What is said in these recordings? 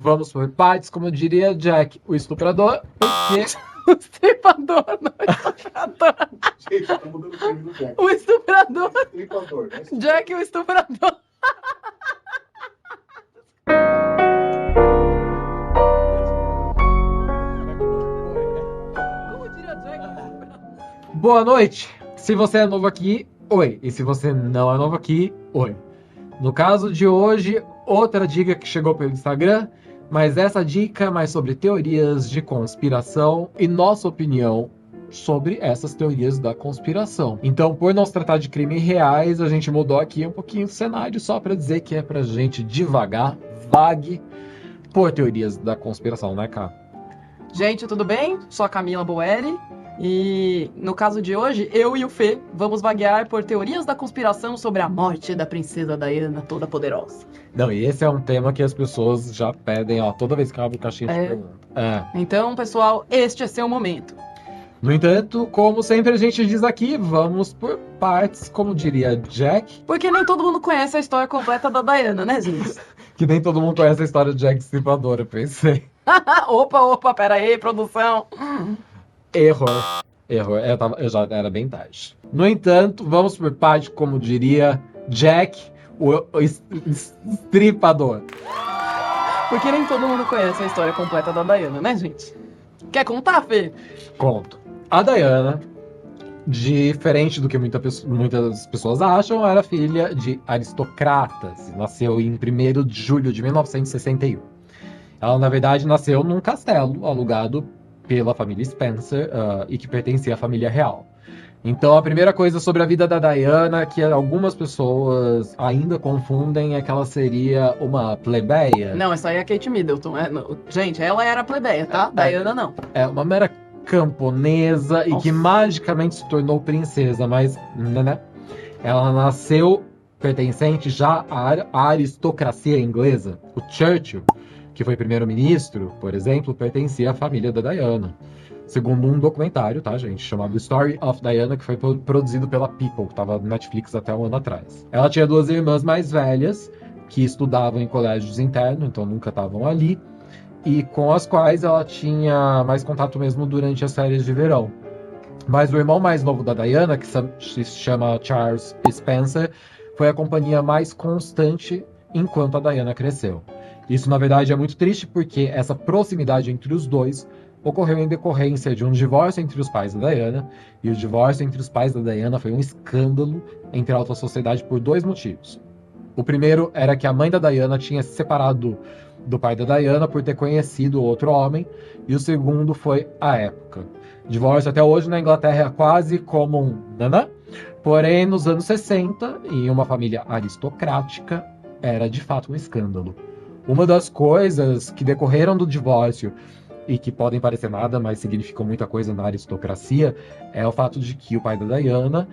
Vamos por partes, como diria Jack, o estuprador. Porque o estripador, não o estuprador. Gente, tá mudando o termo do Jack. O estuprador. Estripador, né? Jack, o estuprador. Como diria Jack, o estuprador? Boa noite. Se você é novo aqui, oi. E se você não é novo aqui, oi. No caso de hoje, outra dica que chegou pelo Instagram, mas essa dica é mais sobre teorias de conspiração e nossa opinião sobre essas teorias da conspiração. Então, por não se tratar de crimes reais, a gente mudou aqui um pouquinho o cenário só para dizer que é pra gente devagar, vague por teorias da conspiração, né, Cá? Gente, tudo bem? Sou a Camila Boeri e no caso de hoje, eu e o Fê vamos vaguear por teorias da conspiração sobre a morte da princesa Diana toda poderosa. Não, e esse é um tema que as pessoas já pedem, ó, toda vez que abre caixinha de pergunta. Então, pessoal, este é seu momento. No entanto, como sempre a gente diz aqui, vamos por partes, como diria Jack, Porque nem todo mundo conhece a história completa da Diana, né, gente? que nem todo mundo conhece a história de Jack Stripador, eu pensei. Opa, pera aí, produção. Error. Eu já era bem tarde. No entanto, vamos por parte, como diria Jack, o estripador. Porque nem todo mundo conhece a história completa da Diana, né, gente? Quer contar, Fê? Conto. A Diana, diferente do que muitas pessoas acham, era filha de aristocratas. Nasceu em 1º de julho de 1961. Ela, na verdade, nasceu num castelo alugado pela família Spencer e que pertencia à família real. Então, a primeira coisa sobre a vida da Diana, que algumas pessoas ainda confundem, é que ela seria uma plebeia. Não, essa aí é a Kate Middleton. Gente, ela era plebeia, tá? Diana não. É uma mera camponesa e que magicamente se tornou princesa, mas né? Ela nasceu pertencente já à aristocracia inglesa. O Churchill, que foi primeiro-ministro, por exemplo, pertencia à família da Diana. Segundo um documentário, tá, gente, chamado Story of Diana, que foi produzido pela People, que estava no Netflix até um ano atrás. Ela tinha 2 irmãs mais velhas, que estudavam em colégios internos, então nunca estavam ali, e com as quais ela tinha mais contato mesmo durante as férias de verão. Mas o irmão mais novo da Diana, que se chama Charles Spencer, foi a companhia mais constante enquanto a Diana cresceu. Isso, na verdade, é muito triste porque essa proximidade entre os dois ocorreu em decorrência de um divórcio entre os pais da Diana, e o divórcio entre os pais da Diana foi um escândalo entre a alta sociedade por 2 motivos. O primeiro era que a mãe da Diana tinha se separado do pai da Diana por ter conhecido outro homem, e o segundo foi a época. Divórcio até hoje na Inglaterra é quase comum, né? Porém, nos anos 60, em uma família aristocrática, era de fato um escândalo. Uma das coisas que decorreram do divórcio e que podem parecer nada, mas significam muita coisa na aristocracia, é o fato de que o pai da Diana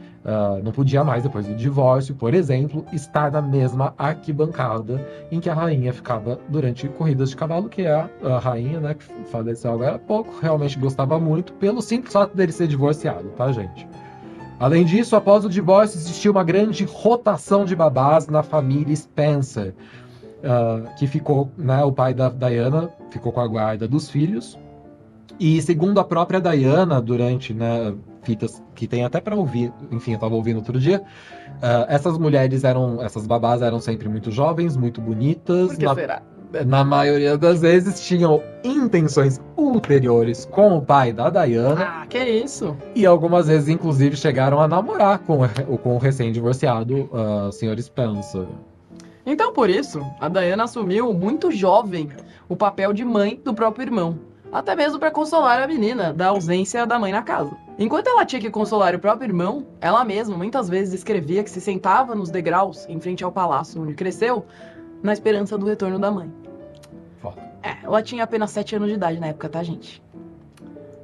não podia mais, depois do divórcio, por exemplo, estar na mesma arquibancada em que a rainha ficava durante corridas de cavalo, que é a rainha, né, que faleceu agora há pouco, realmente gostava muito, pelo simples fato dele ser divorciado, tá, gente? Além disso, após o divórcio, existiu uma grande rotação de babás na família Spencer, que ficou, né, o pai da Diana ficou com a guarda dos filhos, e segundo a própria Diana, durante, né, fitas que tem até para ouvir, enfim, eu tava ouvindo outro dia, essas babás eram sempre muito jovens, muito bonitas. Por que será? Na maioria das vezes tinham intenções ulteriores com o pai da Diana. Ah, que isso? E algumas vezes, inclusive, chegaram a namorar com o recém-divorciado Sr. Spencer. Então, por isso, a Diana assumiu muito jovem o papel de mãe do próprio irmão, até mesmo para consolar a menina da ausência da mãe na casa. Enquanto ela tinha que consolar o próprio irmão, ela mesma muitas vezes escrevia que se sentava nos degraus em frente ao palácio onde cresceu, na esperança do retorno da mãe. Foda. Ela tinha apenas 7 anos de idade na época, tá, gente?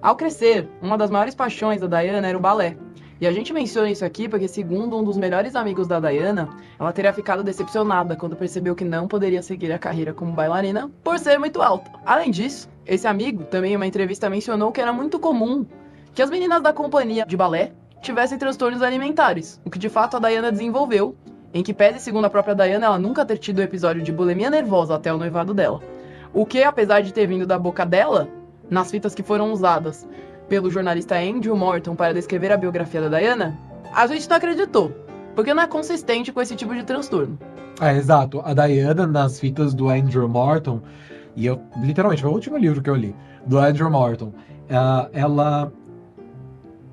Ao crescer, uma das maiores paixões da Diana era o balé. E a gente menciona isso aqui porque, segundo um dos melhores amigos da Diana, ela teria ficado decepcionada quando percebeu que não poderia seguir a carreira como bailarina por ser muito alta. Além disso, esse amigo também em uma entrevista mencionou que era muito comum que as meninas da companhia de balé tivessem transtornos alimentares, o que de fato a Diana desenvolveu, em que pese, segundo a própria Diana, ela nunca ter tido episódio de bulimia nervosa até o noivado dela. O que, apesar de ter vindo da boca dela, nas fitas que foram usadas pelo jornalista Andrew Morton para descrever a biografia da Diana, a gente não acreditou, porque não é consistente com esse tipo de transtorno. Exato. A Diana, nas fitas do Andrew Morton, e eu, literalmente, foi o último livro que eu li, do Andrew Morton, ela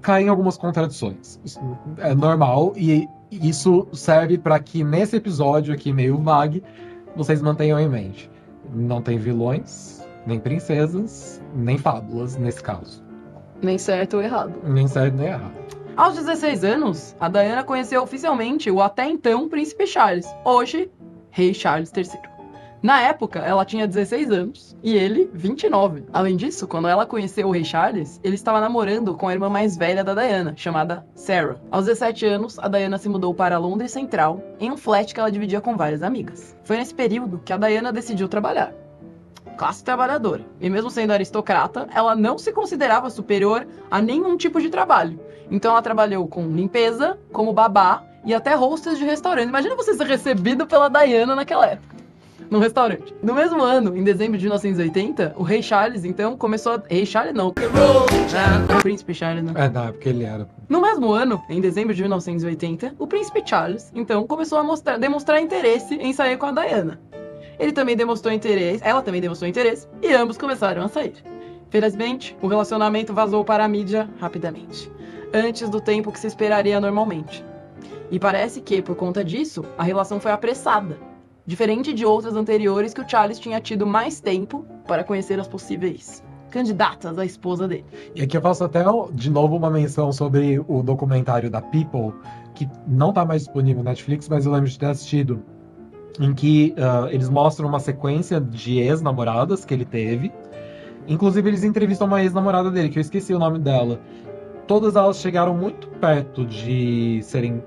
cai em algumas contradições. Isso é normal, e isso serve para que nesse episódio aqui, meio vague, vocês mantenham em mente. Não tem vilões, nem princesas, nem fábulas nesse caso. Nem certo ou errado. Nem certo nem errado. Aos 16 anos, a Diana conheceu oficialmente o até então Príncipe Charles, hoje Rei Charles III. Na época, ela tinha 16 anos e ele 29. Além disso, quando ela conheceu o Rei Charles, ele estava namorando com a irmã mais velha da Diana, chamada Sarah. Aos 17 anos, a Diana se mudou para Londres Central, em um flat que ela dividia com várias amigas. Foi nesse período que a Diana decidiu trabalhar. Classe trabalhadora. E mesmo sendo aristocrata, ela não se considerava superior a nenhum tipo de trabalho. Então ela trabalhou com limpeza, como babá e até hostess de restaurante. Imagina você ser recebido pela Diana naquela época, num restaurante. No mesmo ano, em dezembro de 1980, o Rei Charles, então, começou a... Rei Charles não. O Príncipe Charles, né? Não, é porque ele era. No mesmo ano, em dezembro de 1980, o Príncipe Charles, então, começou a demonstrar interesse em sair com a Diana. Ele também demonstrou interesse, ela também demonstrou interesse, e ambos começaram a sair. Felizmente, o relacionamento vazou para a mídia rapidamente, antes do tempo que se esperaria normalmente. E parece que, por conta disso, a relação foi apressada, diferente de outras anteriores que o Charles tinha tido mais tempo para conhecer as possíveis candidatas à esposa dele. E aqui eu faço até de novo uma menção sobre o documentário da People, que não está mais disponível na Netflix, mas eu lembro de ter assistido, em que eles mostram uma sequência de ex-namoradas que ele teve. Inclusive, eles entrevistam uma ex-namorada dele, que eu esqueci o nome dela. Todas elas chegaram muito perto de serem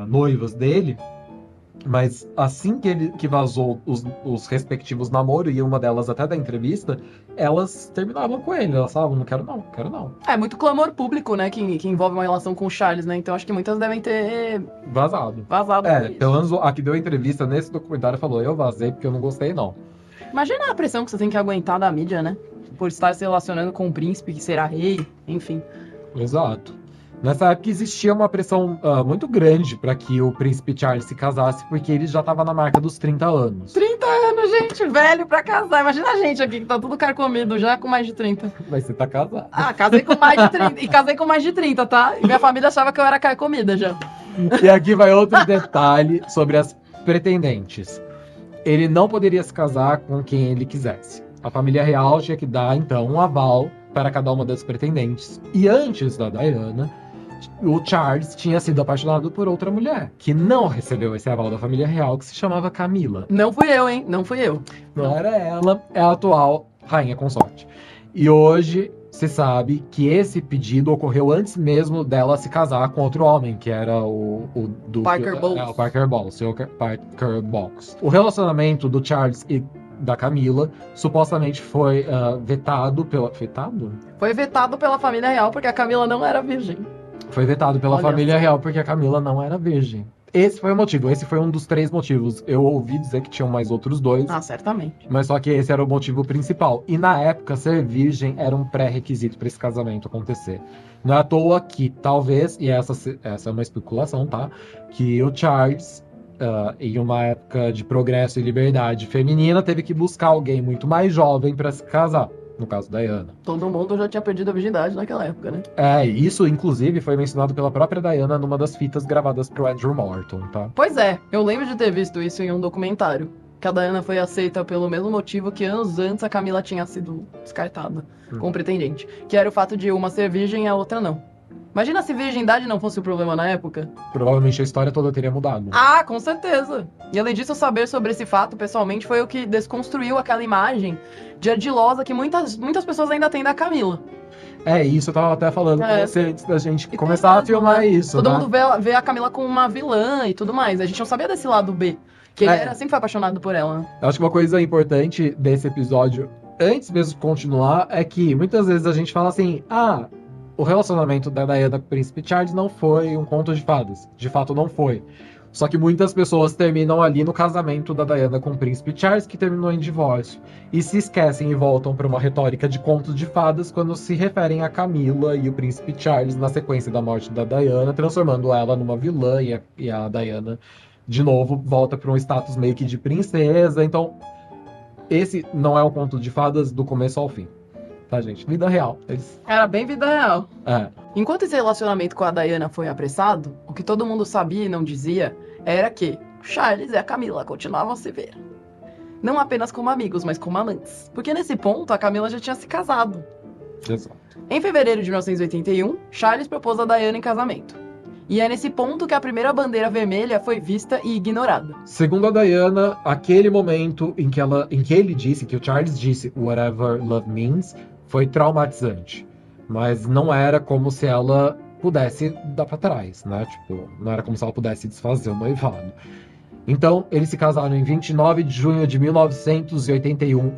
noivas dele, mas assim que vazou os respectivos namoros, e uma delas até da entrevista, elas terminavam com ele. Elas falavam, não quero não. É muito clamor público, né, que envolve uma relação com o Charles, né? Então acho que muitas devem ter Vazado. por isso. Pelo menos a que deu a entrevista nesse documentário falou, eu vazei porque eu não gostei, não. Imagina a pressão que você tem que aguentar da mídia, né? Por estar se relacionando com um príncipe que será rei, enfim. Exato. Nessa época existia uma pressão muito grande para que o príncipe Charles se casasse, porque ele já estava na marca dos 30 anos. 30 anos, gente, velho pra casar. Imagina a gente aqui que tá tudo carcomido já com mais de 30. Mas você tá casado. Ah, casei com mais de 30. E casei com mais de 30, tá? E minha família achava que eu era carcomida já. E aqui vai outro detalhe sobre as pretendentes. Ele não poderia se casar com quem ele quisesse. A família real tinha que dar, então, um aval para cada uma das pretendentes. E antes da Diana, o Charles tinha sido apaixonado por outra mulher, que não recebeu esse aval da família real, que se chamava Camila. Não fui eu, hein? Não fui eu. Não era ela, é a atual rainha consorte. E hoje se sabe que esse pedido ocorreu antes mesmo dela se casar com outro homem, que era o Duque, Parker Bowles. o Parker Bowles, Sr. Parker Bowles. O relacionamento do Charles e da Camila supostamente foi vetado pela... Vetado? Foi vetado pela família real porque a Camila não era virgem. Foi vetado pela Olha família só. real porque a Camila não era virgem. Esse foi o motivo, esse foi um dos 3 motivos. Eu ouvi dizer que tinham mais outros 2, Ah, certamente. mas só que esse era o motivo principal. E na época, ser virgem era um pré-requisito para esse casamento acontecer. Não é à toa que, talvez, e essa é uma especulação, tá? Que o Charles, em uma época de progresso e liberdade feminina, teve que buscar alguém muito mais jovem para se casar. No caso da Diana. Todo mundo já tinha perdido a virgindade naquela época, né? Isso, inclusive, foi mencionado pela própria Diana numa das fitas gravadas pro Andrew Morton, tá? Pois é, eu lembro de ter visto isso em um documentário. Que a Diana foi aceita pelo mesmo motivo que anos antes a Camila tinha sido descartada como pretendente. Que era o fato de uma ser virgem e a outra não. Imagina se virgindade não fosse o problema na época. Provavelmente a história toda teria mudado. Ah, com certeza. E além disso, saber sobre esse fato, pessoalmente, foi o que desconstruiu aquela imagem de ardilosa que muitas pessoas ainda têm da Camila. Isso eu tava até falando com você antes da gente E começar a tem filmar razão, né? isso, Todo né? mundo vê a Camila como uma vilã e tudo mais. A gente não sabia desse lado B. Que ele sempre foi apaixonado por ela, né? Eu acho que uma coisa importante desse episódio, antes mesmo de continuar, é que muitas vezes a gente fala assim, o relacionamento da Diana com o Príncipe Charles não foi um conto de fadas. De fato, não foi. Só que muitas pessoas terminam ali no casamento da Diana com o príncipe Charles, que terminou em divórcio. E se esquecem e voltam para uma retórica de contos de fadas quando se referem a Camila e o príncipe Charles na sequência da morte da Diana, transformando ela numa vilã e a Diana, de novo, volta para um status meio que de princesa. Então, esse não é um conto de fadas do começo ao fim. Tá, gente? Vida real. Era bem vida real. É. Enquanto esse relacionamento com a Diana foi apressado, o que todo mundo sabia e não dizia era que Charles e a Camila continuavam a se ver. Não apenas como amigos, mas como amantes. Porque nesse ponto, a Camila já tinha se casado. Exato. Em fevereiro de 1981, Charles propôs a Diana em casamento. E é nesse ponto que a primeira bandeira vermelha foi vista e ignorada. Segundo a Diana, aquele momento em que ele disse, que o Charles disse whatever love means, foi traumatizante. Mas não era como se ela pudesse dar pra trás, né? Tipo, não era como se ela pudesse desfazer o noivado. Então, eles se casaram em 29 de junho de 1981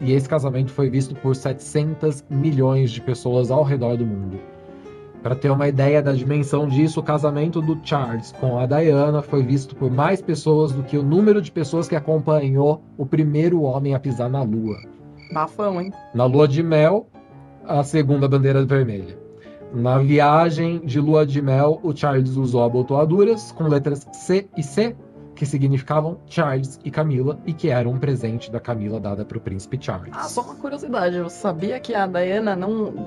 e esse casamento foi visto por 700 milhões de pessoas ao redor do mundo. Para ter uma ideia da dimensão disso, o casamento do Charles com a Diana foi visto por mais pessoas do que o número de pessoas que acompanhou o primeiro homem a pisar na Lua. Bafão, hein? Na lua de mel, a segunda bandeira vermelha. Na viagem de lua de mel, o Charles usou abotoaduras com letras C e C, que significavam Charles e Camila, e que eram um presente da Camila dada para o príncipe Charles. Ah, só uma curiosidade, eu sabia que a Diana,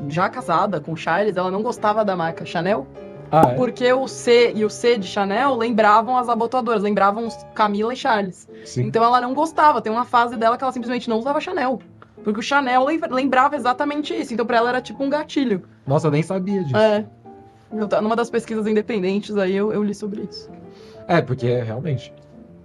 já casada com Charles, ela não gostava da marca Chanel? Ah, é? Porque o C e o C de Chanel lembravam as abotoadoras, lembravam Camila e Charles. Sim. Então ela não gostava, tem uma fase dela que ela simplesmente não usava Chanel. Porque o Chanel lembrava exatamente isso, então pra ela era tipo um gatilho. Nossa, eu nem sabia disso. É. Numa das pesquisas independentes aí eu li sobre isso. É, porque realmente...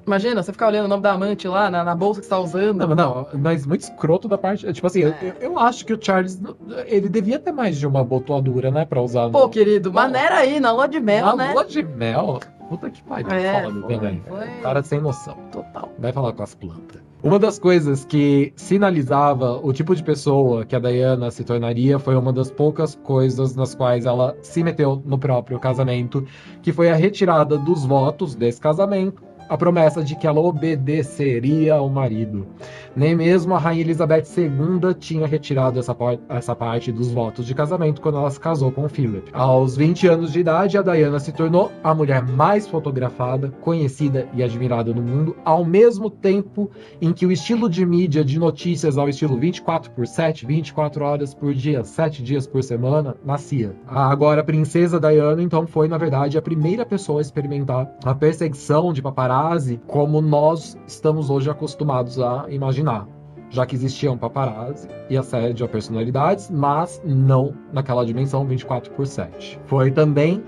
Imagina, você ficar olhando o nome da amante lá na bolsa que você tá usando. Não, mas muito escroto da parte... Tipo assim, eu acho que o Charles, ele devia ter mais de uma abotoadura, né, pra usar. Pô, querido, maneira aí, na lua de mel, na né? lua de mel? Puta que pariu, foda também. Foi Cara sem noção. total. Vai falar com as plantas. Uma das coisas que sinalizava o tipo de pessoa que a Diana se tornaria foi uma das poucas coisas nas quais ela se meteu no próprio casamento, que foi a retirada dos votos desse casamento, a promessa de que ela obedeceria ao marido. Nem mesmo a Rainha Elizabeth II tinha retirado essa parte dos votos de casamento quando ela se casou com o Philip. Aos 20 anos de idade, a Diana se tornou a mulher mais fotografada, conhecida e admirada no mundo, ao mesmo tempo em que o estilo de mídia de notícias ao estilo 24/7, 24 horas por dia, 7 dias por semana, nascia. Agora, a princesa Diana, então, foi, na verdade, a primeira pessoa a experimentar a perseguição de paparazzi como nós estamos hoje acostumados a imaginar, já que existiam paparazzi e assédio a personalidades, mas não naquela dimensão 24/7. Foi também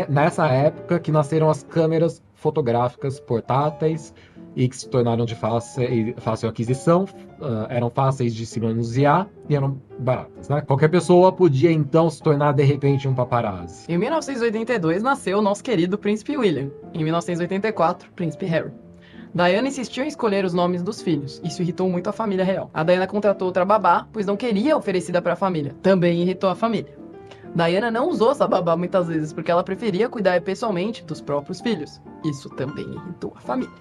nessa época que nasceram as câmeras fotográficas portáteis e que se tornaram de fácil aquisição, eram fáceis de se manusear e eram baratas, né? Qualquer pessoa podia então se tornar de repente um paparazzi. Em 1982 nasceu o nosso querido Príncipe William. Em 1984, Príncipe Harry. Diana insistiu em escolher os nomes dos filhos. Isso irritou muito a família real. A Diana contratou outra babá, pois não queria oferecida para a família. Também irritou a família. Diana não usou essa babá muitas vezes, porque ela preferia cuidar pessoalmente dos próprios filhos. Isso também irritou a família.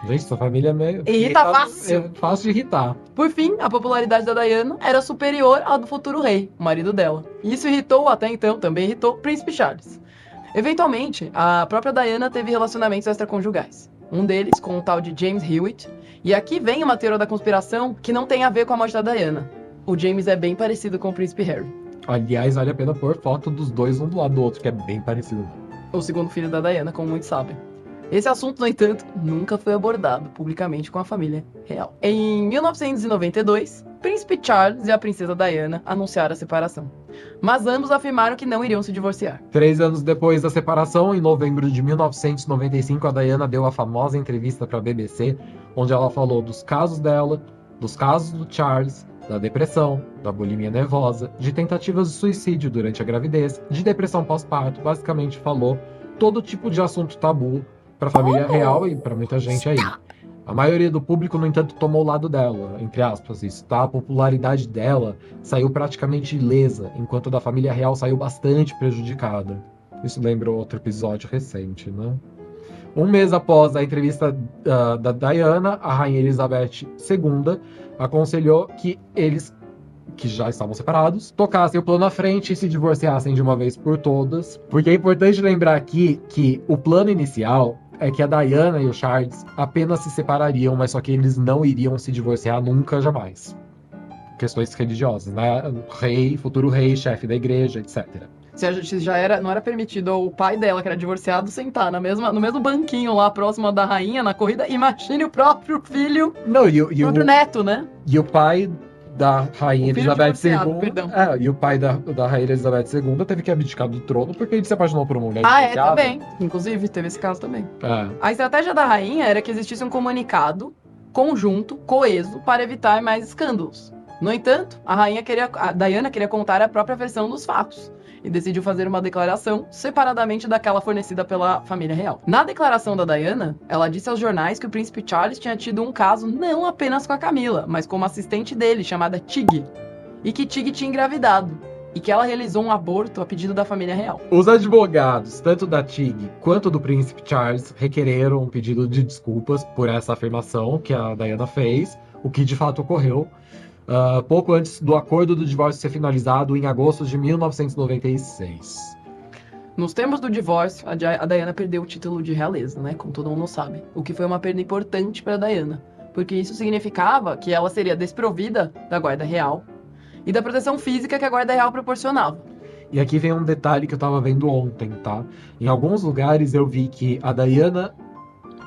Gente, sua família é meio... Irrita fácil. É fácil de irritar. Por fim, a popularidade da Diana era superior à do futuro rei, o marido dela. E isso irritou, até então, também irritou o príncipe Charles. Eventualmente, a própria Diana teve relacionamentos extraconjugais. Um deles com o tal de James Hewitt. E aqui vem uma teoria da conspiração que não tem a ver com a morte da Diana. O James é bem parecido com o príncipe Harry. Aliás, vale a pena pôr foto dos dois um do lado do outro, que é bem parecido. O segundo filho da Diana, como muitos sabem. Esse assunto, no entanto, nunca foi abordado publicamente com a família real. Em 1992, Príncipe Charles e a princesa Diana anunciaram a separação. Mas ambos afirmaram que não iriam se divorciar. 3 anos depois da separação, em novembro de 1995, a Diana deu a famosa entrevista para a BBC, onde ela falou dos casos dela, dos casos do Charles, da depressão, da bulimia nervosa, de tentativas de suicídio durante a gravidez, de depressão pós-parto. Basicamente falou todo tipo de assunto tabu para a família real e para muita gente aí. A maioria do público, no entanto, tomou o lado dela, entre aspas, isso, tá? A popularidade dela saiu praticamente ilesa, enquanto a da família real saiu bastante prejudicada. Isso lembra outro episódio recente, né? Um mês após a entrevista da Diana, a rainha Elizabeth II aconselhou que eles, que já estavam separados, tocassem o plano à frente e se divorciassem de uma vez por todas. Porque é importante lembrar aqui que o plano inicial é que a Diana e o Charles apenas se separariam, mas só que eles não iriam se divorciar nunca, jamais. Questões religiosas, né? Rei, futuro rei, chefe da igreja, etc. Se não era permitido ao pai dela, que era divorciado, sentar no mesmo banquinho lá próximo da rainha na corrida, imagine o próprio filho, Não, o próprio neto, né? E o pai da rainha O filho Elizabeth divorciado, II. perdão. E o pai da rainha Elizabeth II teve que abdicar do trono porque ele se apaixonou por uma mulher Ah, divorciada. também. Inclusive, teve esse caso também. É. A estratégia da rainha era que existisse um comunicado conjunto, coeso, para evitar mais escândalos. No entanto, a Diana queria contar a própria versão dos fatos e decidiu fazer uma declaração separadamente daquela fornecida pela família real. Na declaração da Diana, ela disse aos jornais que o príncipe Charles tinha tido um caso não apenas com a Camila, mas com uma assistente dele, chamada Tig, e que Tig tinha engravidado, e que ela realizou um aborto a pedido da família real. Os advogados, tanto da Tig quanto do príncipe Charles, requereram um pedido de desculpas por essa afirmação que a Diana fez, o que de fato ocorreu, pouco antes do acordo do divórcio ser finalizado em agosto de 1996. Nos termos do divórcio, a Diana perdeu o título de realeza, né? Como todo mundo sabe. O que foi uma perda importante para Diana, porque isso significava que ela seria desprovida da guarda real e da proteção física que a guarda real proporcionava. E aqui vem um detalhe que eu tava vendo ontem, tá? Em alguns lugares eu vi que a Diana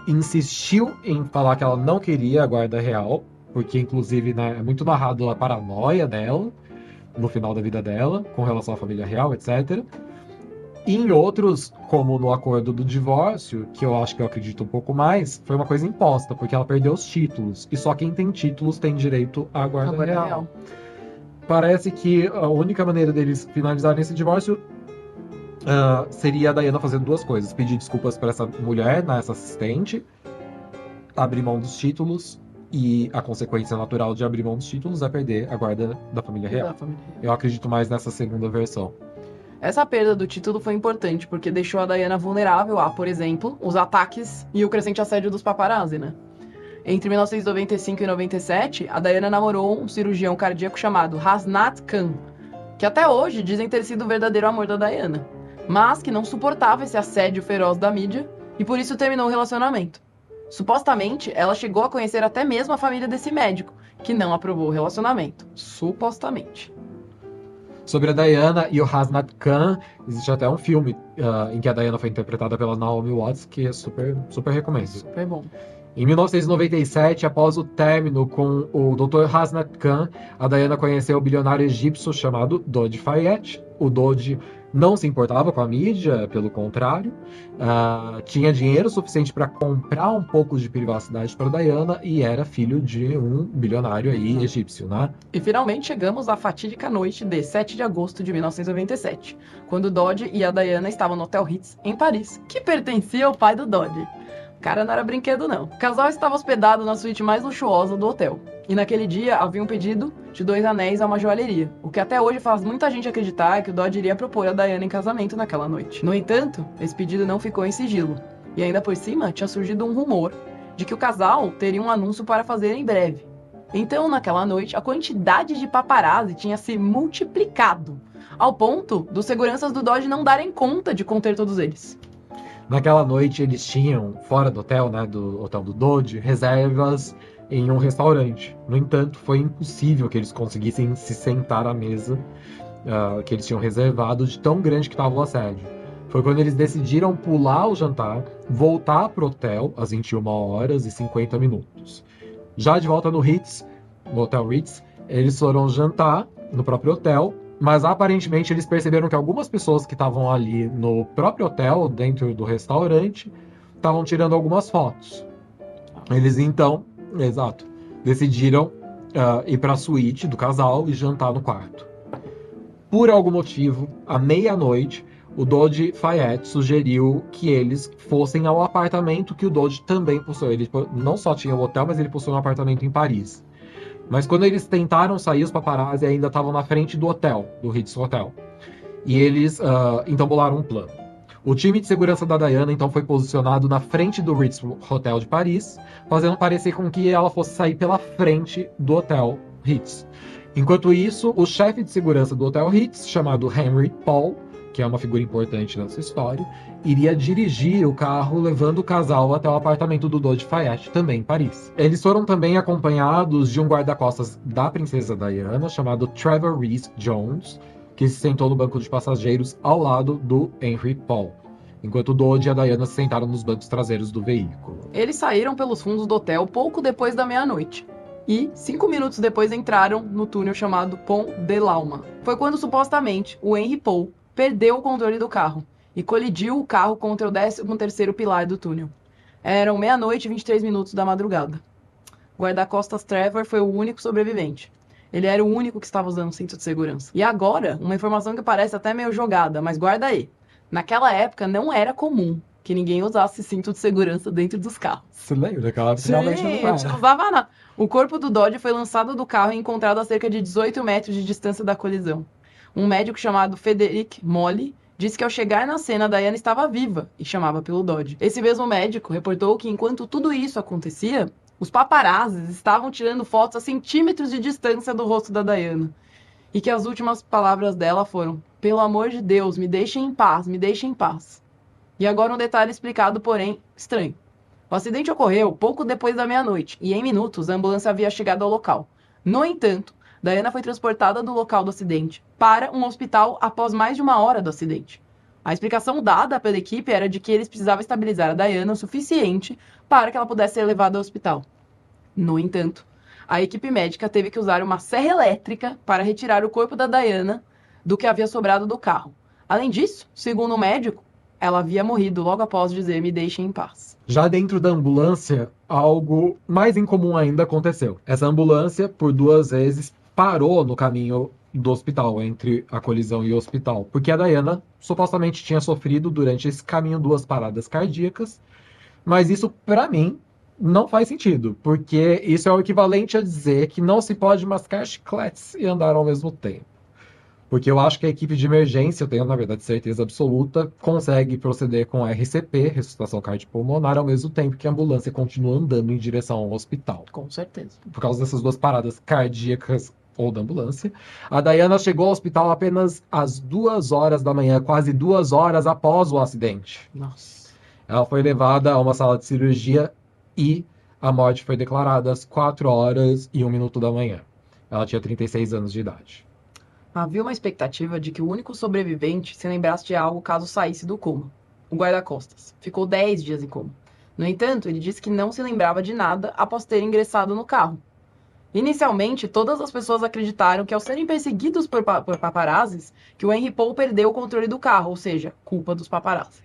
insistiu em falar que ela não queria a guarda real, porque inclusive, né, é muito narrado a paranoia dela no final da vida dela, com relação à família real, etc. E em outros, como no acordo do divórcio, que eu acho que eu acredito um pouco mais, foi uma coisa imposta, porque ela perdeu os títulos, e só quem tem títulos tem direito à guarda real. Parece que a única maneira deles finalizarem esse divórcio seria a Diana fazendo duas coisas: pedir desculpas para essa mulher, né, essa assistente, abrir mão dos títulos, e a consequência natural de abrir mão dos títulos é perder a guarda da família real. Eu acredito mais nessa segunda versão. Essa perda do título foi importante porque deixou a Diana vulnerável a, por exemplo, os ataques e o crescente assédio dos paparazzi, né? Entre 1995 e 97, a Diana namorou um cirurgião cardíaco chamado Hasnat Khan, que até hoje dizem ter sido o verdadeiro amor da Diana, mas que não suportava esse assédio feroz da mídia e por isso terminou o relacionamento. Supostamente, ela chegou a conhecer até mesmo a família desse médico, que não aprovou o relacionamento. Supostamente. Sobre a Diana e o Hasnat Khan, existe até um filme em que a Diana foi interpretada pela Naomi Watts, que é super, super recomendo. Super bom. Em 1997, após o término com o Dr. Hasnat Khan, a Diana conheceu o bilionário egípcio chamado Dodi Fayed. O Dodi não se importava com a mídia, pelo contrário, tinha dinheiro suficiente para comprar um pouco de privacidade para Diana e era filho de um bilionário aí egípcio, né? E finalmente chegamos à fatídica noite de 7 de agosto de 1997, quando Dodi e a Diana estavam no Hotel Ritz, em Paris, que pertencia ao pai do Dodi. O cara não era brinquedo, não. O casal estava hospedado na suíte mais luxuosa do hotel. E naquele dia havia um pedido de 2 anéis a uma joalheria, o que até hoje faz muita gente acreditar que o Dodi iria propor a Diana em casamento naquela noite. No entanto, esse pedido não ficou em sigilo. E ainda por cima, tinha surgido um rumor de que o casal teria um anúncio para fazer em breve. Então, naquela noite, a quantidade de paparazzi tinha se multiplicado, ao ponto dos seguranças do Dodi não darem conta de conter todos eles. Naquela noite eles tinham, fora do hotel, né, do hotel do Dodi, reservas em um restaurante. No entanto, foi impossível que eles conseguissem se sentar à mesa que eles tinham reservado, de tão grande que estava o assédio. Foi quando eles decidiram pular o jantar, voltar pro hotel às 21h50. Já de volta no Hotel Ritz, eles foram jantar no próprio hotel, mas aparentemente eles perceberam que algumas pessoas que estavam ali no próprio hotel, dentro do restaurante, estavam tirando algumas fotos. Eles então, decidiram ir para a suíte do casal e jantar no quarto. Por algum motivo, à meia-noite, o Dodi Fayed sugeriu que eles fossem ao apartamento que o Dodi também possuía. Ele não só tinha o hotel, mas ele possuía um apartamento em Paris. Mas quando eles tentaram sair, os paparazzi ainda estavam na frente do hotel, do Ritz Hotel. E eles então bolaram um plano. O time de segurança da Diana, então, foi posicionado na frente do Ritz Hotel de Paris, fazendo parecer com que ela fosse sair pela frente do Hotel Ritz. Enquanto isso, o chefe de segurança do Hotel Ritz, chamado Henry Paul, que é uma figura importante nessa história, iria dirigir o carro levando o casal até o apartamento do Dodi Fayette, também em Paris. Eles foram também acompanhados de um guarda-costas da princesa Diana, chamado Trevor Reese Jones, que se sentou no banco de passageiros ao lado do Henry Paul, enquanto o Dodi e a Diana se sentaram nos bancos traseiros do veículo. Eles saíram pelos fundos do hotel pouco depois da meia-noite. E, 5 minutos depois, entraram no túnel chamado Pont de l'Alma. Foi quando, supostamente, o Henry Paul perdeu o controle do carro e colidiu o carro contra o 13º pilar do túnel. Eram meia-noite e 23 minutos da madrugada. O guarda-costas Trevor foi o único sobrevivente. Ele era o único que estava usando cinto de segurança. E agora, uma informação que parece até meio jogada, mas guarda aí. Naquela época, não era comum que ninguém usasse cinto de segurança dentro dos carros. Você lembra daquela época? Realmente não Sim, não usava nada. O corpo do Dodge foi lançado do carro e encontrado a cerca de 18 metros de distância da colisão. Um médico chamado Frederic Molly disse que ao chegar na cena, Diana estava viva e chamava pelo Dodge. Esse mesmo médico reportou que enquanto tudo isso acontecia, os paparazzis estavam tirando fotos a centímetros de distância do rosto da Diana. E que as últimas palavras dela foram: "Pelo amor de Deus, me deixem em paz, me deixem em paz." E agora um detalhe explicado, porém estranho. O acidente ocorreu pouco depois da meia-noite e em minutos a ambulância havia chegado ao local. No entanto, Diana foi transportada do local do acidente para um hospital após mais de 1 hora do acidente. A explicação dada pela equipe era de que eles precisavam estabilizar a Diana o suficiente para que ela pudesse ser levada ao hospital. No entanto, a equipe médica teve que usar uma serra elétrica para retirar o corpo da Diana do que havia sobrado do carro. Além disso, segundo o médico, ela havia morrido logo após dizer "me deixem em paz." Já dentro da ambulância, algo mais incomum ainda aconteceu. Essa ambulância, por 2 vezes, parou no caminho do hospital, entre a colisão e o hospital, porque a Diana supostamente tinha sofrido durante esse caminho 2 paradas cardíacas, mas isso, pra mim, não faz sentido, porque isso é o equivalente a dizer que não se pode mascar chicletes e andar ao mesmo tempo. Porque eu acho que a equipe de emergência, eu tenho, na verdade, certeza absoluta, consegue proceder com RCP, ressuscitação cardiopulmonar, ao mesmo tempo que a ambulância continua andando em direção ao hospital. Com certeza. Por causa dessas 2 paradas cardíacas ou da ambulância, a Diana chegou ao hospital apenas às 2 horas da manhã, quase 2 horas após o acidente. Nossa. Ela foi levada a uma sala de cirurgia e a morte foi declarada às 4 horas e 1 minuto da manhã. Ela tinha 36 anos de idade. Havia uma expectativa de que o único sobrevivente se lembrasse de algo caso saísse do coma. O guarda-costas ficou 10 dias em coma. No entanto, ele disse que não se lembrava de nada após ter ingressado no carro. Inicialmente, todas as pessoas acreditaram que ao serem perseguidos por paparazzis, que o Henry Paul perdeu o controle do carro, ou seja, culpa dos paparazzi.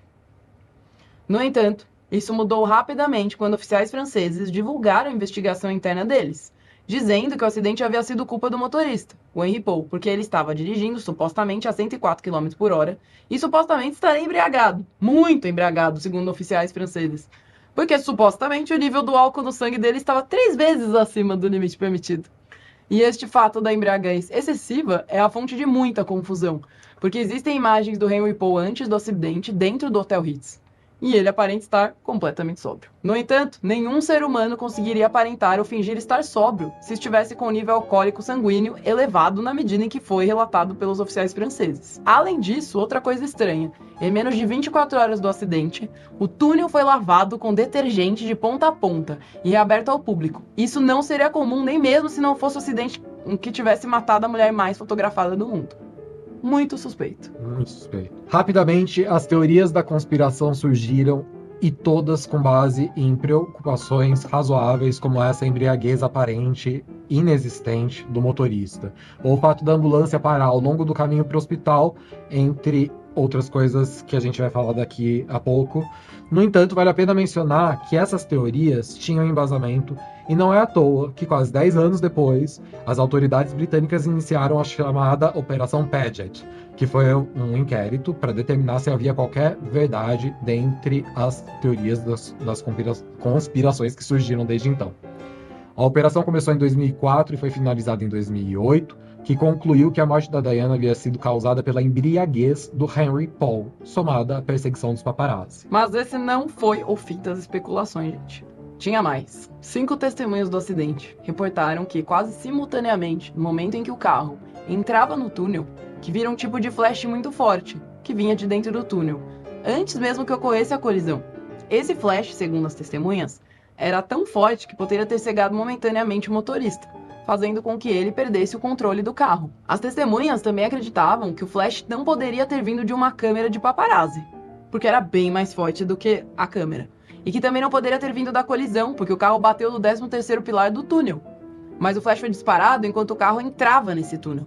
No entanto, isso mudou rapidamente quando oficiais franceses divulgaram a investigação interna deles, dizendo que o acidente havia sido culpa do motorista, o Henry Paul, porque ele estava dirigindo supostamente a 104 km por hora e supostamente estaria embriagado, muito embriagado, segundo oficiais franceses, porque supostamente o nível do álcool no sangue dele estava 3 vezes acima do limite permitido. E este fato da embriaguez excessiva é a fonte de muita confusão, porque existem imagens do Henry Paul antes do acidente dentro do Hotel Ritz. E ele aparenta estar completamente sóbrio. No entanto, nenhum ser humano conseguiria aparentar ou fingir estar sóbrio se estivesse com o nível alcoólico sanguíneo elevado na medida em que foi relatado pelos oficiais franceses. Além disso, outra coisa estranha, em menos de 24 horas do acidente, o túnel foi lavado com detergente de ponta a ponta e reaberto ao público. Isso não seria comum nem mesmo se não fosse o acidente que tivesse matado a mulher mais fotografada do mundo. Muito suspeito. Muito suspeito. Rapidamente, as teorias da conspiração surgiram e todas com base em preocupações razoáveis, como essa embriaguez aparente, inexistente do motorista, ou o fato da ambulância parar ao longo do caminho para o hospital, entre outras coisas que a gente vai falar daqui a pouco. No entanto, vale a pena mencionar que essas teorias tinham embasamento e não é à toa que quase 10 anos depois, as autoridades britânicas iniciaram a chamada Operação Paget, que foi um inquérito para determinar se havia qualquer verdade dentre as teorias das conspirações que surgiram desde então. A operação começou em 2004 e foi finalizada em 2008, que concluiu que a morte da Diana havia sido causada pela embriaguez do Henry Paul, somada à perseguição dos paparazzi. Mas esse não foi o fim das especulações, gente. Tinha mais. 5 testemunhas do acidente reportaram que, quase simultaneamente, no momento em que o carro entrava no túnel, que viram um tipo de flash muito forte, que vinha de dentro do túnel, antes mesmo que ocorresse a colisão. Esse flash, segundo as testemunhas, era tão forte que poderia ter cegado momentaneamente o motorista, fazendo com que ele perdesse o controle do carro. As testemunhas também acreditavam que o flash não poderia ter vindo de uma câmera de paparazzi, porque era bem mais forte do que a câmera. E que também não poderia ter vindo da colisão, porque o carro bateu no 13º pilar do túnel. Mas o flash foi disparado enquanto o carro entrava nesse túnel.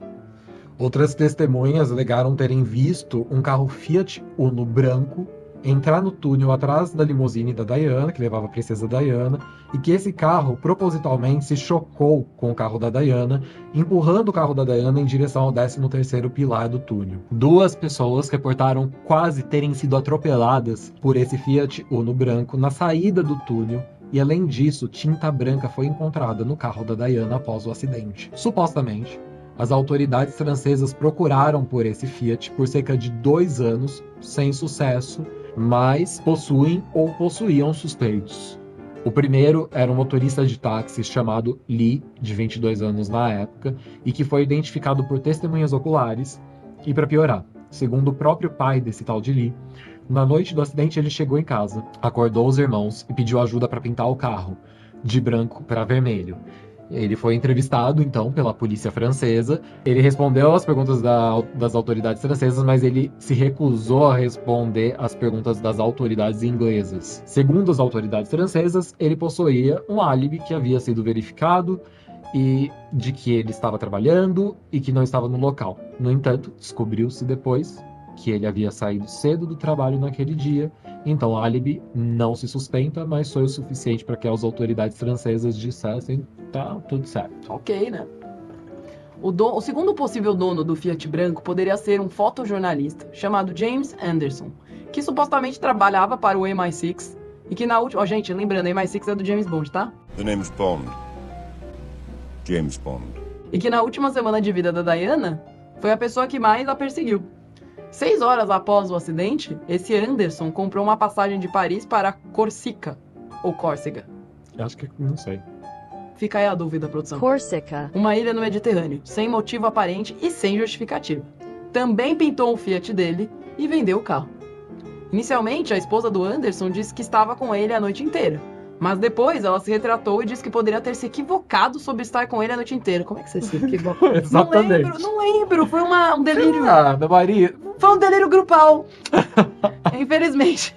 Outras testemunhas alegaram terem visto um carro Fiat Uno branco entrar no túnel atrás da limusine da Diana, que levava a princesa Diana, e que esse carro propositalmente se chocou com o carro da Diana, empurrando o carro da Diana em direção ao 13º pilar do túnel. 2 pessoas reportaram quase terem sido atropeladas por esse Fiat Uno branco na saída do túnel, e além disso, tinta branca foi encontrada no carro da Diana após o acidente. Supostamente, as autoridades francesas procuraram por esse Fiat por cerca de 2 anos, sem sucesso, mas possuem ou possuíam suspeitos. O primeiro era um motorista de táxi chamado Lee, de 22 anos na época, e que foi identificado por testemunhas oculares. E para piorar, segundo o próprio pai desse tal de Lee, na noite do acidente ele chegou em casa, acordou os irmãos e pediu ajuda para pintar o carro, de branco para vermelho. Ele foi entrevistado, então, pela polícia francesa. Ele respondeu às perguntas das autoridades francesas, mas ele se recusou a responder às perguntas das autoridades inglesas. Segundo as autoridades francesas, ele possuía um álibi que havia sido verificado e de que ele estava trabalhando e que não estava no local. No entanto, descobriu-se depois que ele havia saído cedo do trabalho naquele dia. Então, o álibi não se sustenta, mas foi o suficiente para que as autoridades francesas dissessem: tá tudo certo. Ok, né? O segundo possível dono do Fiat branco poderia ser um fotojornalista chamado James Anderson, que supostamente trabalhava para o MI6 e que na última... gente, lembrando, MI6 é do James Bond, tá? The name's Bond. James Bond. E que na última semana de vida da Diana foi a pessoa que mais a perseguiu. 6 horas após o acidente, esse Anderson comprou uma passagem de Paris para Corsica, ou Córcega. Acho que não sei. Fica aí a dúvida, produção. Corsica. Uma ilha no Mediterrâneo, sem motivo aparente e sem justificativa. Também pintou o Fiat dele e vendeu o carro. Inicialmente, a esposa do Anderson disse que estava com ele a noite inteira. Mas depois ela se retratou e disse que poderia ter se equivocado sobre estar com ele a noite inteira. Como é que você se equivocou? Exatamente. Não lembro. Foi um delírio. Ah, meu marido. Foi um delírio grupal. Infelizmente.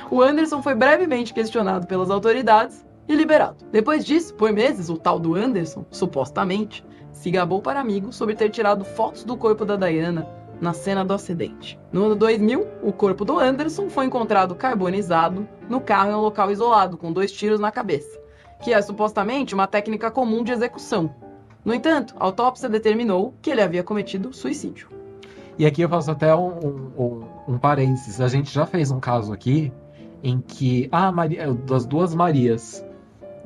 O Anderson foi brevemente questionado pelas autoridades e liberado. Depois disso, por meses, o tal do Anderson, supostamente, se gabou para amigos sobre ter tirado fotos do corpo da Diana na cena do acidente. No ano 2000, o corpo do Anderson foi encontrado carbonizado no carro em um local isolado, com 2 tiros na cabeça, que é supostamente uma técnica comum de execução. No entanto, a autópsia determinou que ele havia cometido suicídio. E aqui eu faço até um parênteses. A gente já fez um caso aqui em que... das 2 Marias.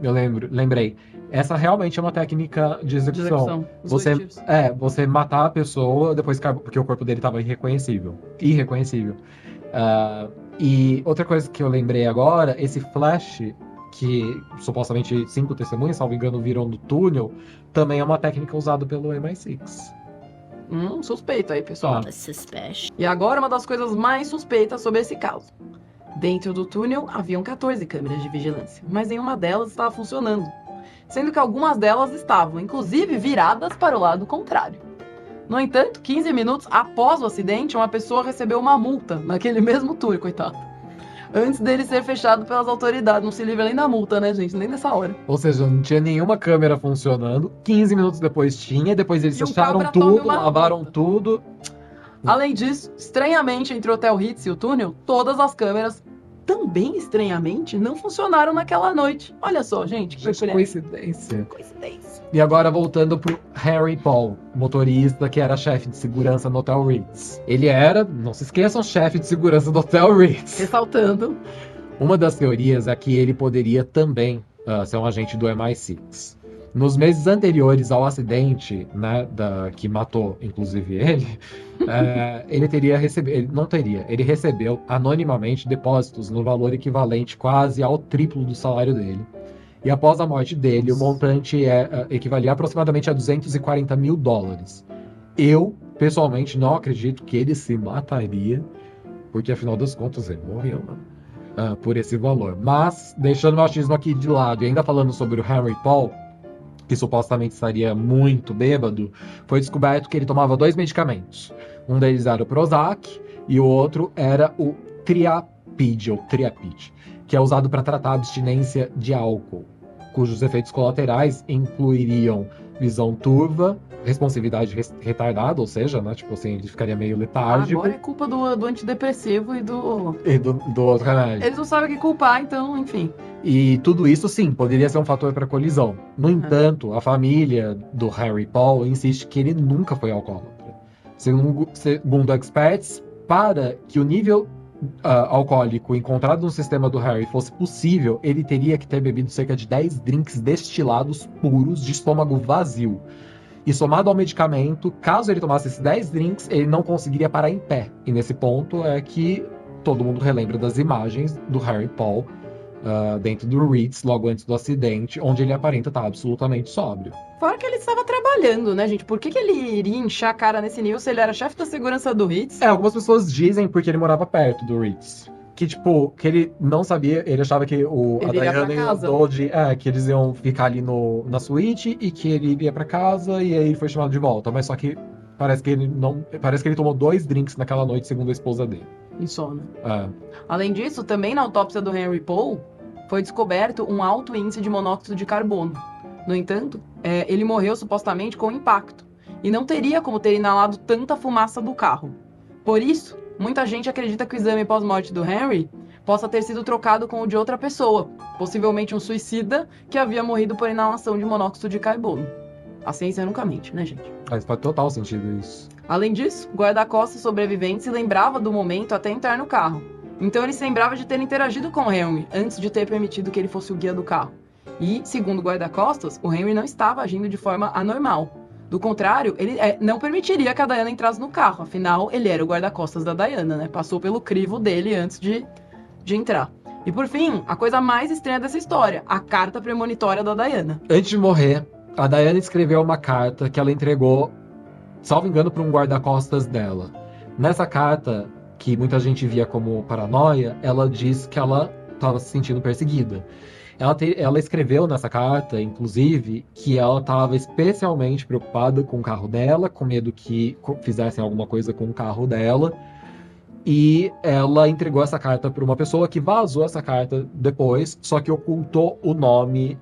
Eu lembrei. Essa realmente é uma técnica de execução. Os 2 tiros. Você matar a pessoa, depois porque o corpo dele estava irreconhecível. E outra coisa que eu lembrei agora, esse flash que supostamente 5 testemunhas, salvo engano, viram do túnel, também é uma técnica usada pelo MI6. Suspeito aí, pessoal. Suspect. E agora uma das coisas mais suspeitas sobre esse caso. Dentro do túnel haviam 14 câmeras de vigilância, mas nenhuma delas estava funcionando, sendo que algumas delas estavam, inclusive, viradas para o lado contrário. No entanto, 15 minutos após o acidente, uma pessoa recebeu uma multa naquele mesmo túnel, coitado. Antes dele ser fechado pelas autoridades. Não se livra nem da multa, né, gente? Nem nessa hora. Ou seja, não tinha nenhuma câmera funcionando. 15 minutos depois tinha, depois eles E o fecharam cabra tome tudo, uma lavaram multa. tudo. Além disso, estranhamente, entre o Hotel Ritz e o túnel, todas as câmeras também, estranhamente, não funcionaram naquela noite. Olha só, gente, que peculiar. Coincidência. Coincidência. E agora voltando pro Harry Paul, motorista que era chefe de segurança no Hotel Ritz. Ele era, não se esqueçam, chefe de segurança do Hotel Ritz. Ressaltando. Uma das teorias é que ele poderia também ser um agente do MI6. Nos meses anteriores ao acidente, né, que matou, inclusive ele, ele recebeu anonimamente depósitos no valor equivalente quase ao triplo do salário dele. E após a morte dele, o montante equivalia aproximadamente a $240 mil. Eu, pessoalmente, não acredito que ele se mataria, porque afinal das contas ele morreu, né? Por esse valor. Mas, deixando o machismo aqui de lado e ainda falando sobre o Henry Paul, que supostamente estaria muito bêbado, foi descoberto que ele tomava 2 medicamentos. Um deles era o Prozac e o outro era o Triapid, que é usado para tratar a abstinência de álcool, cujos efeitos colaterais incluiriam visão turva, responsividade retardada, ou seja, né, tipo assim, ele ficaria meio letárgico. Agora é culpa do antidepressivo e do outro remédio. Eles não sabem o que culpar, então, enfim. E tudo isso, sim, poderia ser um fator para colisão. No entanto, a família do Harry Paul insiste que ele nunca foi alcoólatra. Segundo experts, para que o nível alcoólico encontrado no sistema do Harry fosse possível, ele teria que ter bebido cerca de 10 drinks destilados puros de estômago vazio. E somado ao medicamento, caso ele tomasse esses 10 drinks, ele não conseguiria parar em pé. E nesse ponto é que todo mundo relembra das imagens do Harry Paul dentro do Ritz, logo antes do acidente, onde ele aparenta estar absolutamente sóbrio. Fora que ele estava trabalhando, né, gente? Por que ele iria inchar a cara nesse nível se ele era chefe da segurança do Ritz? Algumas pessoas dizem porque ele morava perto do Ritz. Que, tipo, que ele não sabia, ele achava que a Diana e o Dodge, que eles iam ficar ali na suíte e que ele iria pra casa e aí ele foi chamado de volta. Mas só que parece que ele tomou 2 drinks naquela noite, segundo a esposa dele. Insônia. Além disso, também na autópsia do Henry Paul, foi descoberto um alto índice de monóxido de carbono. No entanto, ele morreu supostamente com impacto e não teria como ter inalado tanta fumaça do carro. Por isso, muita gente acredita que o exame pós-morte do Henry possa ter sido trocado com o de outra pessoa, possivelmente um suicida que havia morrido por inalação de monóxido de carbono. A ciência nunca mente, né, gente? Faz total sentido isso. Além disso, o guarda-costas sobrevivente se lembrava do momento até entrar no carro. Então ele se lembrava de ter interagido com o Henry antes de ter permitido que ele fosse o guia do carro. E, segundo o guarda-costas, o Henry não estava agindo de forma anormal. Do contrário, ele não permitiria que a Diana entrasse no carro. Afinal, ele era o guarda-costas da Diana, né? Passou pelo crivo dele antes de entrar. E por fim, a coisa mais estranha dessa história, a carta premonitória da Diana. Antes de morrer, a Diana escreveu uma carta que ela entregou, salvo engano, para um guarda-costas dela. Nessa carta, que muita gente via como paranoia, ela diz que ela estava se sentindo perseguida. Ela escreveu nessa carta, inclusive, que ela estava especialmente preocupada com o carro dela, com medo que fizessem alguma coisa com o carro dela. E ela entregou essa carta para uma pessoa que vazou essa carta depois, só que ocultou o nome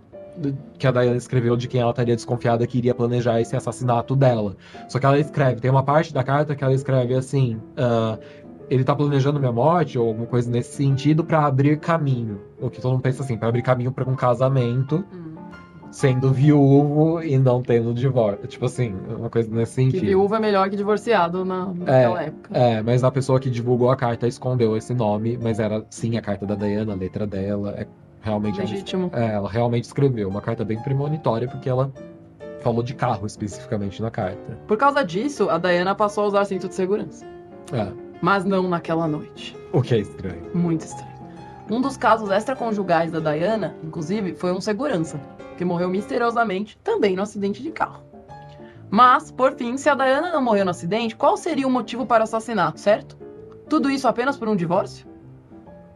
que a Diana escreveu de quem ela estaria desconfiada que iria planejar esse assassinato dela. Só que ela escreve, tem uma parte da carta que ela escreve assim... ele tá planejando minha morte, ou alguma coisa nesse sentido, pra abrir caminho. O que todo mundo pensa assim, pra abrir caminho pra um casamento, sendo viúvo e não tendo divórcio. Tipo assim, uma coisa nesse sentido. Que viúvo é melhor que divorciado naquela época. Mas a pessoa que divulgou a carta escondeu esse nome, mas era sim a carta da Diana, a letra dela. Realmente legítimo. Ela realmente escreveu uma carta bem premonitória, porque ela falou de carro especificamente na carta. Por causa disso, a Diana passou a usar cinto de segurança. Mas não naquela noite. O que é estranho. Muito estranho. Um dos casos extraconjugais da Diana, inclusive, foi um segurança, que morreu misteriosamente, também no acidente de carro. Mas, por fim, se a Diana não morreu no acidente, qual seria o motivo para o assassinato, certo? Tudo isso apenas por um divórcio?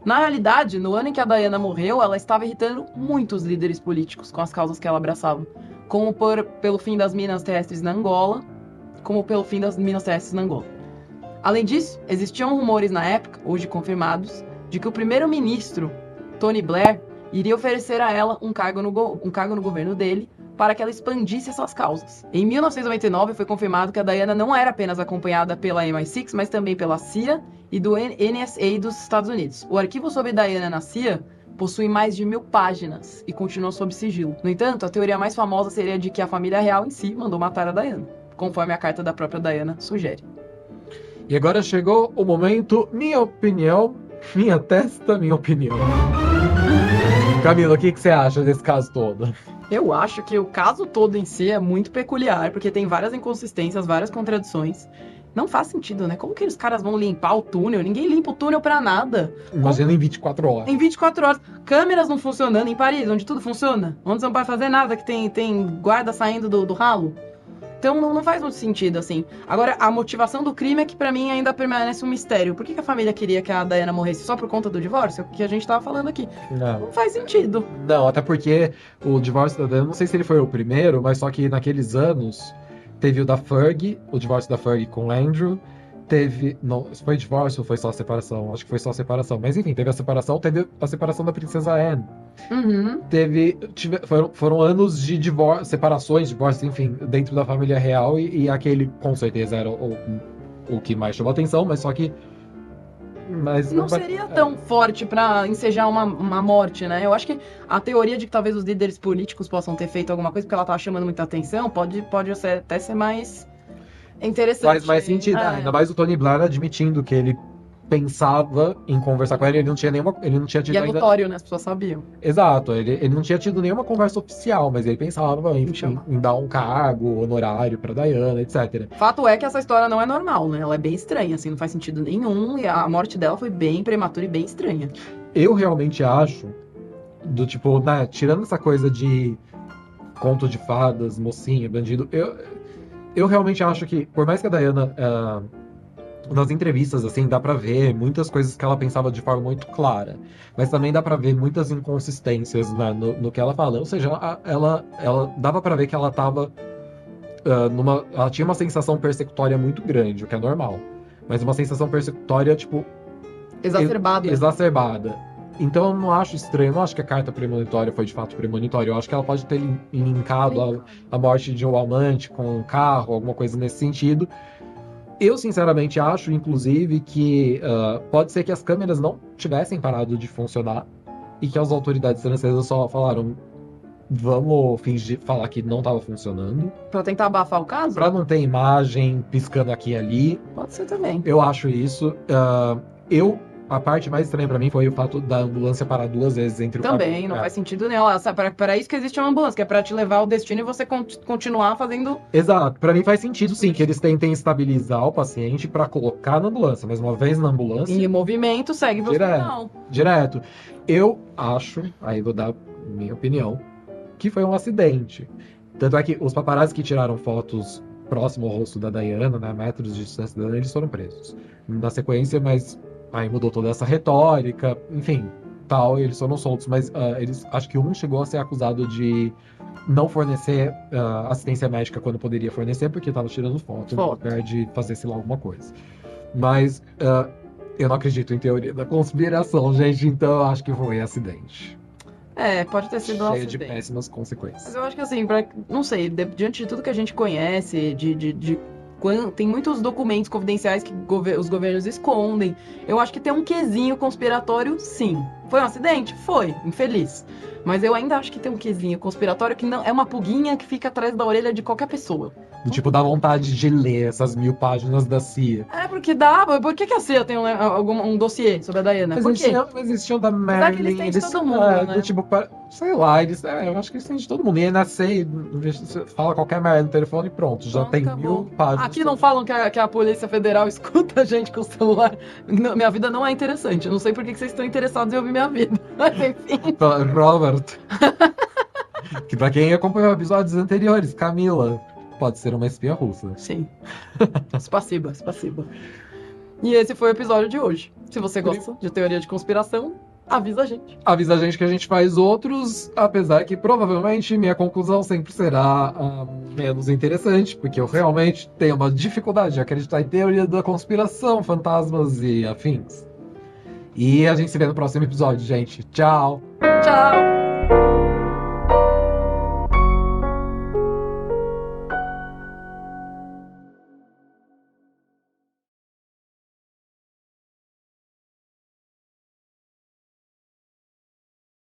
Na realidade, no ano em que a Diana morreu, ela estava irritando muitos líderes políticos com as causas que ela abraçava, como pelo fim das minas terrestres na Angola, Além disso, existiam rumores na época, hoje confirmados, de que o primeiro-ministro, Tony Blair, iria oferecer a ela um cargo no governo dele para que ela expandisse essas causas. Em 1999 foi confirmado que a Diana não era apenas acompanhada pela MI6, mas também pela CIA e do NSA dos Estados Unidos. O arquivo sobre Diana na CIA possui mais de 1000 páginas e continua sob sigilo. No entanto, a teoria mais famosa seria de que a família real em si mandou matar a Diana, conforme a carta da própria Diana sugere. E agora chegou o momento, minha opinião, minha testa, minha opinião. Camila, o que você acha desse caso todo? Eu acho que o caso todo em si é muito peculiar, porque tem várias inconsistências, várias contradições. Não faz sentido, né? Como que os caras vão limpar o túnel? Ninguém limpa o túnel pra nada. Imagina em 24 horas. Em 24 horas. Câmeras não funcionando em Paris, onde tudo funciona. Onde você não pode fazer nada, que tem guarda saindo do ralo. Então não faz muito sentido, assim. Agora, a motivação do crime é que pra mim ainda permanece um mistério. Por que a família queria que a Diana morresse? Só por conta do divórcio? Que a gente tava falando aqui. Não faz sentido. Não, até porque o divórcio da Diana, não sei se ele foi o primeiro, mas só que naqueles anos teve o da Fergie, o divórcio da Fergie com o Andrew. Teve. Não, foi divórcio ou foi só a separação? Acho que foi só a separação. Mas enfim, teve a separação, teve a separação da Princesa Anne. Uhum. Foram anos de divórcio, separações, divórcios, enfim, dentro da família real, e aquele com certeza era o que mais chamou atenção, mas só que. Mas Não seria tão forte pra ensejar uma morte, né? Eu acho que a teoria de que talvez os líderes políticos possam ter feito alguma coisa porque ela tava chamando muita atenção pode até ser mais interessante. Faz mais sentido, É. ainda mais o Tony Blair admitindo que ele pensava em conversar com ela, ele não tinha tido E é ainda. notório, né? As pessoas sabiam. Exato, ele não tinha tido nenhuma conversa oficial, mas ele pensava em dar um cargo honorário pra Diana, etc. Fato é que essa história não é normal, né? Ela é bem estranha, assim, não faz sentido nenhum. E a morte dela foi bem prematura e bem estranha. Eu realmente acho, do tipo, né, tirando essa coisa de conto de fadas, mocinha, bandido, eu realmente acho que, por mais que a Diana, nas entrevistas, assim, dá pra ver muitas coisas que ela pensava de forma muito clara, mas também dá pra ver muitas inconsistências, né, no que ela fala. Ou seja, ela dava pra ver que ela tava ela tinha uma sensação persecutória muito grande, o que é normal, mas uma sensação persecutória, tipo, exacerbada. Então eu não acho estranho, eu não acho que a carta premonitória foi de fato premonitória. Eu acho que ela pode ter linkado a morte de um amante com um carro, alguma coisa nesse sentido. Eu sinceramente acho, inclusive, que pode ser que as câmeras não tivessem parado de funcionar e que as autoridades francesas só falaram: vamos falar que não estava funcionando. Pra tentar abafar o caso? Pra não ter imagem piscando aqui e ali. Pode ser também. Eu acho isso. A parte mais estranha pra mim foi o fato da ambulância parar 2 vezes entre o Também, caminho. não faz sentido nenhum. Para isso que existe uma ambulância, que é pra te levar ao destino e você continuar fazendo... Exato. Pra mim faz sentido, sim, que eles tentem estabilizar o paciente pra colocar na ambulância. Mas uma vez na ambulância... Em movimento, segue pro hospital. Direto. Eu acho, aí vou dar minha opinião, que foi um acidente. Tanto é que os paparazzi que tiraram fotos próximo ao rosto da Diana, né, metros de distância da Diana, eles foram presos. Na sequência, mas... Aí mudou toda essa retórica, enfim, tal, e eles foram soltos. Mas acho que um chegou a ser acusado de não fornecer assistência médica quando poderia fornecer, porque estava tirando foto, no lugar de fazer, sei lá, alguma coisa. Mas eu não acredito em teoria da conspiração, gente, então eu acho que foi acidente. Pode ter sido um cheio acidente. de péssimas consequências. Mas eu acho que assim, não sei, diante de tudo que a gente conhece, tem muitos documentos confidenciais que os governos escondem. Eu acho que tem um quesinho conspiratório, sim. Foi um acidente? Foi, infeliz. Mas eu ainda acho que tem um quesinho conspiratório que não é uma pulguinha que fica atrás da orelha de qualquer pessoa. Tipo, dá vontade de ler essas 1000 páginas da CIA. Porque dá. Por que a CIA tem um dossiê sobre a Diana? Por quê? Mas eles tinham da Apesar que Marilyn. eles têm de todo mundo, né? Tipo, sei lá, eu acho que eles têm de todo mundo. E na CIA, você fala qualquer merda no telefone e pronto, já tem acabou. 1000 páginas. Aqui não falam que a Polícia Federal escuta a gente com o celular. Não, minha vida não é interessante. Eu não sei por que vocês estão interessados em ouvir minha vida. Mas enfim. Robert. Que pra quem acompanhou episódios anteriores, Camila pode ser uma espia russa. Sim. Spasiba. E esse foi o episódio de hoje. Se você gosta de teoria de conspiração, avisa a gente. Avisa a gente que a gente faz outros, apesar que provavelmente minha conclusão sempre será menos interessante, porque eu realmente tenho uma dificuldade de acreditar em teoria da conspiração, fantasmas e afins. E a gente se vê no próximo episódio, gente. Tchau! Tchau!